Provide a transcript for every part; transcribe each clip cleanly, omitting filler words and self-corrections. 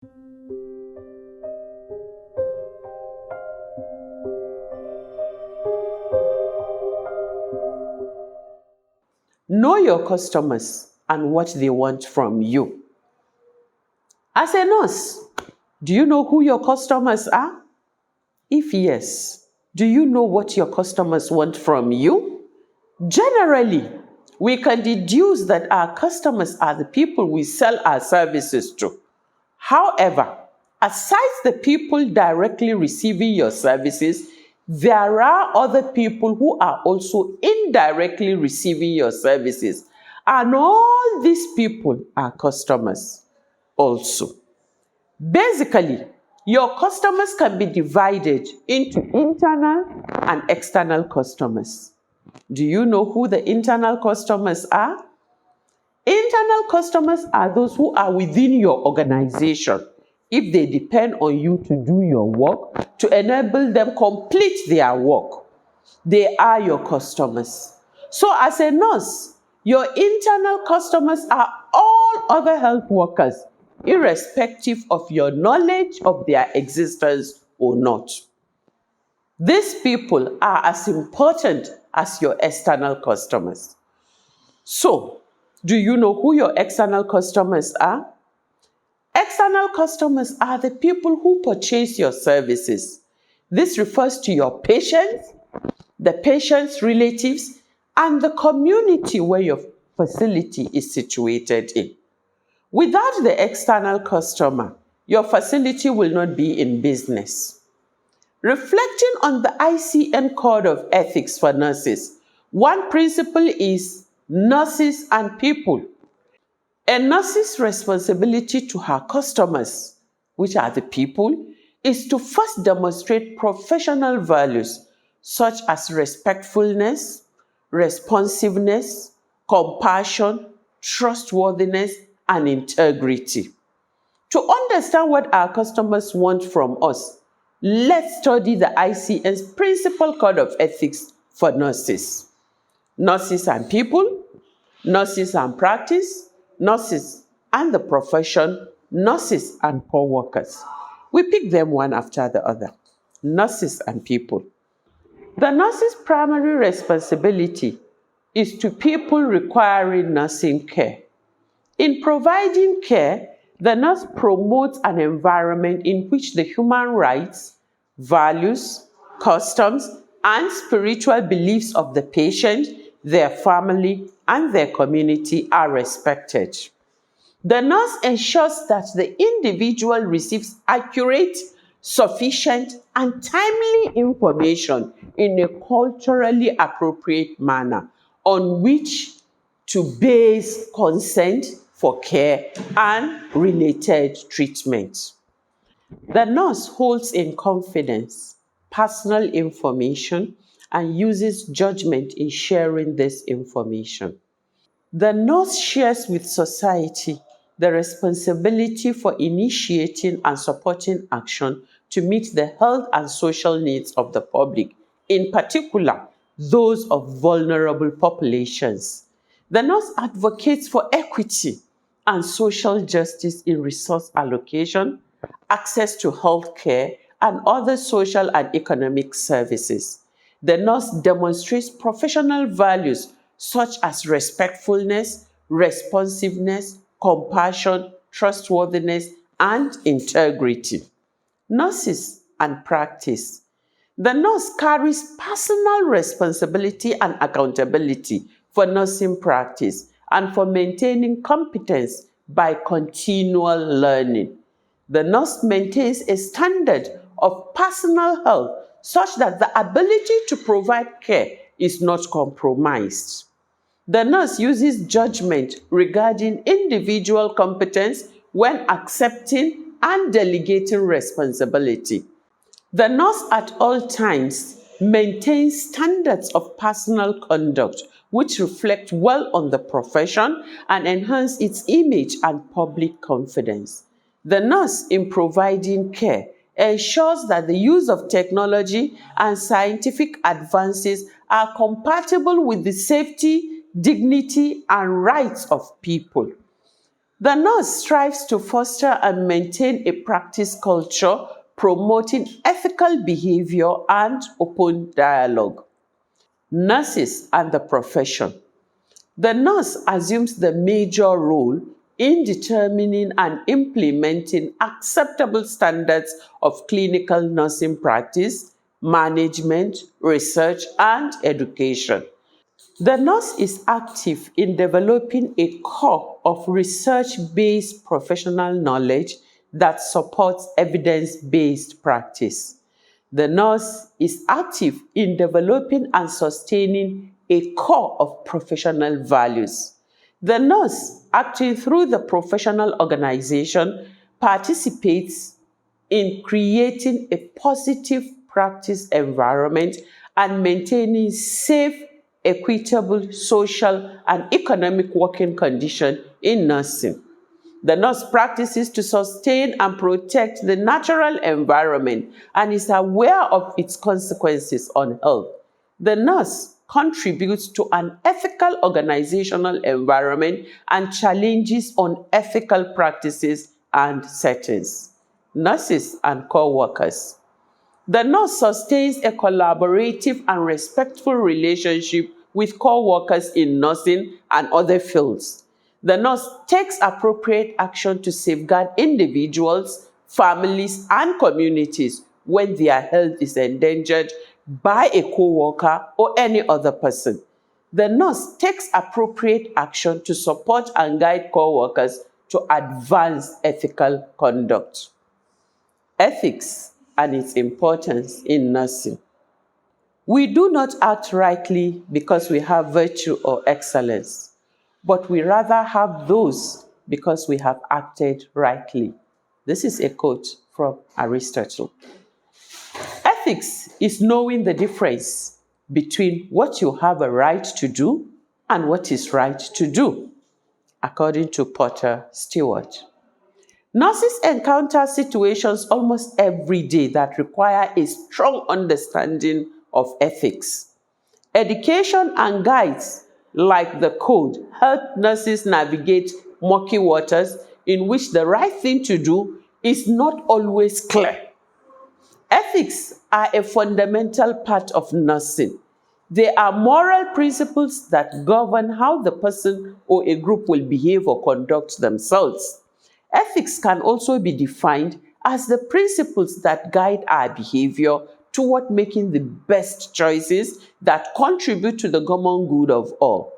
Know your customers and what they want from you. As a nurse, do you know who your customers are? If yes, do you know what your customers want from you? Generally, we can deduce that our customers are the people we sell our services to. However, aside the people directly receiving your services, there are other people who are also indirectly receiving your services. And all these people are customers also. Basically, your customers can be divided into internal and external customers. Do you know who the internal customers are? Internal customers are those who are within your organization. If they depend on you to do your work, to enable them complete their work, they are your customers. So as a nurse, your internal customers are all other health workers, irrespective of your knowledge of their existence or not. These people are as important as your external customers. So, do you know who your external customers are? External customers are the people who purchase your services. This refers to your patients, the patient's relatives, and the community where your facility is situated in. Without the external customer, your facility will not be in business. Reflecting on the ICN Code of Ethics for Nurses, one principle is nurses and people. A nurse's responsibility to her customers, which are the people, is to first demonstrate professional values such as respectfulness, responsiveness, compassion, trustworthiness, and integrity. To understand what our customers want from us, let's study the ICN's Principal Code of Ethics for Nurses. Nurses and people, nurses and practice, nurses and the profession, nurses and co-workers. We pick them one after the other. Nurses and people. The nurse's primary responsibility is to people requiring nursing care. In providing care, the nurse promotes an environment in which the human rights, values, customs, and spiritual beliefs of the patient, their family, and their community are respected. The nurse ensures that the individual receives accurate, sufficient, and timely information in a culturally appropriate manner on which to base consent for care and related treatment. The nurse holds in confidence personal information and uses judgment in sharing this information. The nurse shares with society the responsibility for initiating and supporting action to meet the health and social needs of the public, in particular, those of vulnerable populations. The nurse advocates for equity and social justice in resource allocation, access to health care, and other social and economic services. The nurse demonstrates professional values such as respectfulness, responsiveness, compassion, trustworthiness, and integrity. Nurses and practice. The nurse carries personal responsibility and accountability for nursing practice and for maintaining competence by continual learning. The nurse maintains a standard of personal health such that the ability to provide care is not compromised. The nurse uses judgment regarding individual competence when accepting and delegating responsibility. The nurse at all times maintains standards of personal conduct which reflect well on the profession and enhance its image and public confidence. The nurse, in providing care, ensures that the use of technology and scientific advances are compatible with the safety, dignity, and rights of people. The nurse strives to foster and maintain a practice culture promoting ethical behavior and open dialogue. Nurses and the profession. The nurse assumes the major role in determining and implementing acceptable standards of clinical nursing practice, management, research, and education. The nurse is active in developing a core of research-based professional knowledge that supports evidence-based practice. The nurse is active in developing and sustaining a core of professional values. The nurse, acting through the professional organization, participates in creating a positive practice environment and maintaining safe, equitable, social, and economic working conditions in nursing. The nurse practices to sustain and protect the natural environment and is aware of its consequences on health. The nurse contributes to an ethical organizational environment and challenges unethical practices and settings. Nurses and co-workers. The nurse sustains a collaborative and respectful relationship with co-workers in nursing and other fields. The nurse takes appropriate action to safeguard individuals, families, and communities when their health is endangered by a co-worker or any other person. The nurse takes appropriate action to support and guide co-workers to advance ethical conduct. Ethics and its importance in nursing. We do not act rightly because we have virtue or excellence, but we rather have those because we have acted rightly. This is a quote from Aristotle. Ethics is knowing the difference between what you have a right to do and what is right to do, according to Porter Stewart. Nurses encounter situations almost every day that require a strong understanding of ethics. Education and guides like the code help nurses navigate murky waters in which the right thing to do is not always clear. Ethics are a fundamental part of nursing. They are moral principles that govern how the person or a group will behave or conduct themselves. Ethics can also be defined as the principles that guide our behavior toward making the best choices that contribute to the common good of all.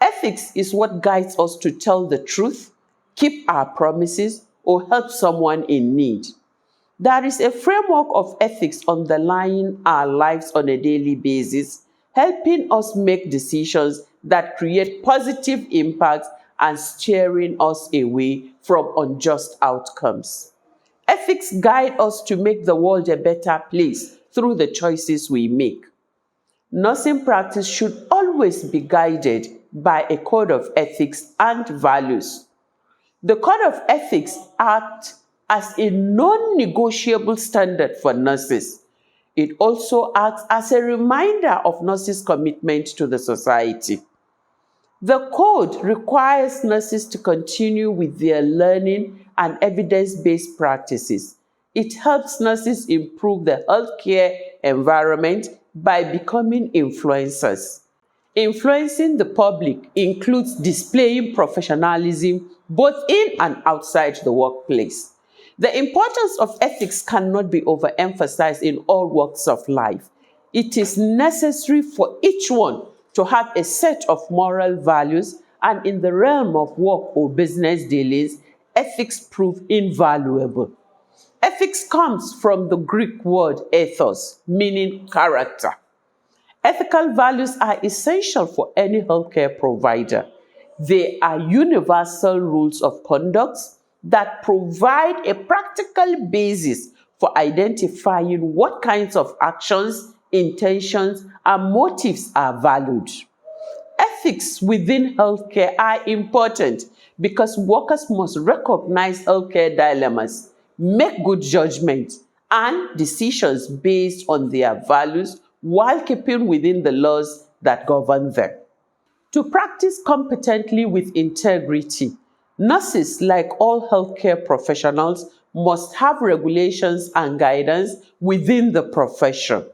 Ethics is what guides us to tell the truth, keep our promises, or help someone in need. There is a framework of ethics underlying our lives on a daily basis, helping us make decisions that create positive impacts and steering us away from unjust outcomes. Ethics guide us to make the world a better place through the choices we make. Nursing practice should always be guided by a code of ethics and values. The code of ethics acts as a non-negotiable standard for nurses. It also acts as a reminder of nurses' commitment to the society. The code requires nurses to continue with their learning and evidence-based practices. It helps nurses improve the healthcare environment by becoming influencers. Influencing the public includes displaying professionalism both in and outside the workplace. The importance of ethics cannot be overemphasized in all walks of life. It is necessary for each one to have a set of moral values, and in the realm of work or business dealings, ethics prove invaluable. Ethics comes from the Greek word ethos, meaning character. Ethical values are essential for any healthcare provider. They are universal rules of conduct that provide a practical basis for identifying what kinds of actions, intentions, and motives are valued. Ethics within healthcare are important because workers must recognize healthcare dilemmas, make good judgments and decisions based on their values while keeping within the laws that govern them. To practice competently with integrity, Nurses, like all healthcare professionals, must have regulations and guidance within the profession.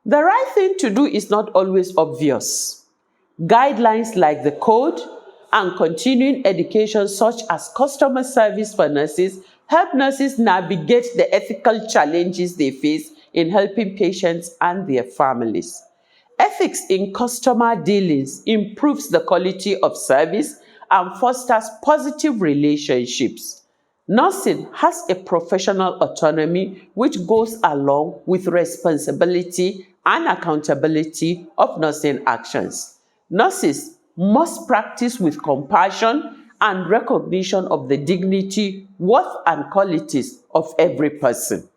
The right thing to do is not always obvious. Guidelines like the code and continuing education such as customer service for nurses help nurses navigate the ethical challenges they face in helping patients and their families. Ethics in customer dealings improves the quality of service and fosters positive relationships. Nursing has a professional autonomy which goes along with responsibility and accountability of nursing actions. Nurses must practice with compassion and recognition of the dignity, worth, and qualities of every person.